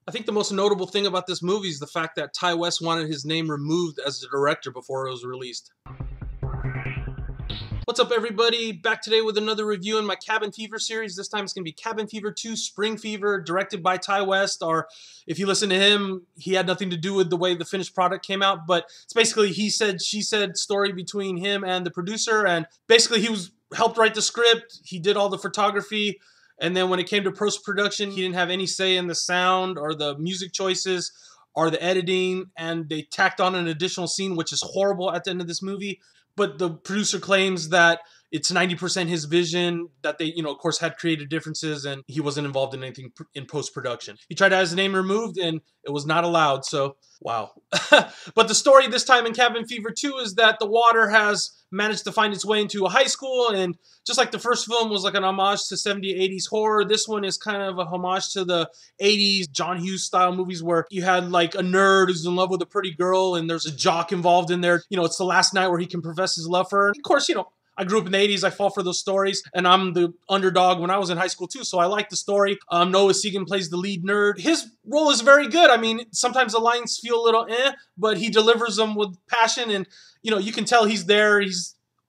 I think the most notable thing about this movie is the fact that Ty West wanted his name removed as the director before it was released. What's up, everybody? Back today with another review in my Cabin Fever series. This time it's going to be Cabin Fever 2 Spring Fever, directed by Ty West. Or if you listen to him, he had nothing to do with the way the finished product came out. But it's basically he said, she said story between him and the producer. And basically he helped write the script. He did all the photography. And then when it came to post-production, he didn't have any say in the sound or the music choices or the editing. And they tacked on an additional scene, which is horrible at the end of this movie. But the producer claims that it's 90% his vision, that they, of course, had creative differences, and he wasn't involved in anything in post-production. He tried to have his name removed, and it was not allowed, so wow. But the story this time in Cabin Fever 2 is that the water has managed to find its way into a high school, and just like the first film was like an homage to 70s, 80s horror, this one is kind of a homage to the 80s John Hughes style movies where you had like a nerd who's in love with a pretty girl, and there's a jock involved in there. It's the last night where he can profess his love for her. And of course, I grew up in the 80s. I fall for those stories, and I'm the underdog when I was in high school too, so I like the story. Noah Segan plays the lead nerd. His role is very good. I mean, sometimes the lines feel a little but he delivers them with passion, and you can tell he's there.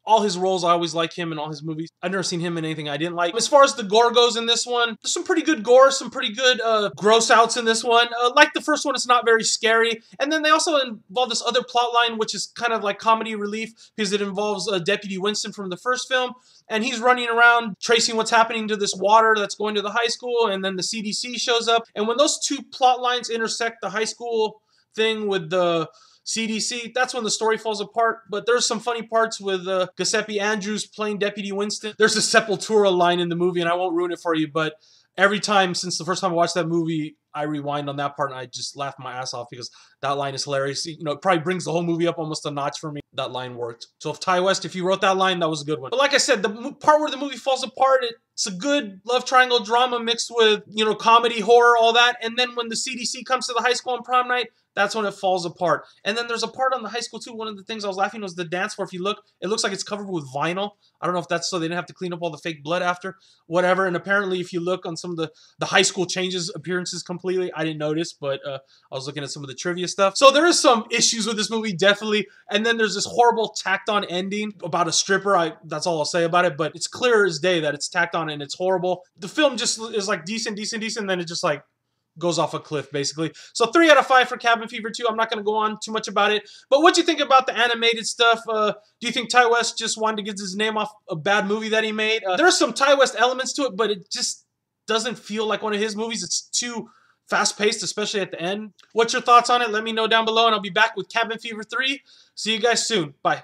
All his roles, I always like him in all his movies. I've never seen him in anything I didn't like. As far as the gore goes in this one, there's some pretty good gore, some pretty good gross outs in this one. Like the first one, it's not very scary. And then they also involve this other plot line, which is kind of like comedy relief, because it involves Deputy Winston from the first film. And he's running around tracing what's happening to this water that's going to the high school. And then the CDC shows up. And when those two plot lines intersect, the high school thing with the CDC, that's when the story falls apart. But there's some funny parts with Giuseppe Andrews playing Deputy Winston. There's a Sepultura line in the movie, and I won't ruin it for you, but every time since the first time I watched that movie, I rewind on that part, and I just laugh my ass off because that line is hilarious. It probably brings the whole movie up almost a notch for me. That line worked. So if Ty West, if you wrote that line, that was a good one. But like I said, the part where the movie falls apart, it's a good love triangle drama mixed with, comedy, horror, all that. And then when the CDC comes to the high school on prom night, that's when it falls apart. And then there's a part on the high school too. One of the things I was laughing was the dance floor. If you look, it looks like it's covered with vinyl. I don't know if that's so they didn't have to clean up all the fake blood after, whatever. And apparently if you look on some of the high school changes appearances completely, I didn't notice, but I was looking at some of the trivia stuff. So there is some issues with this movie, definitely. And then there's this horrible tacked on ending about a stripper. That's all I'll say about it, but it's clear as day that it's tacked on and it's horrible. The film just is like decent, and then it just like goes off a cliff, basically. So 3 out of 5 for Cabin Fever 2. I'm not going to go on too much about it. But what do you think about the animated stuff? Do you think Ty West just wanted to get his name off a bad movie that he made? There are some Ty West elements to it, but it just doesn't feel like one of his movies. It's too fast-paced, especially at the end. What's your thoughts on it? Let me know down below, and I'll be back with Cabin Fever 3. See you guys soon. Bye.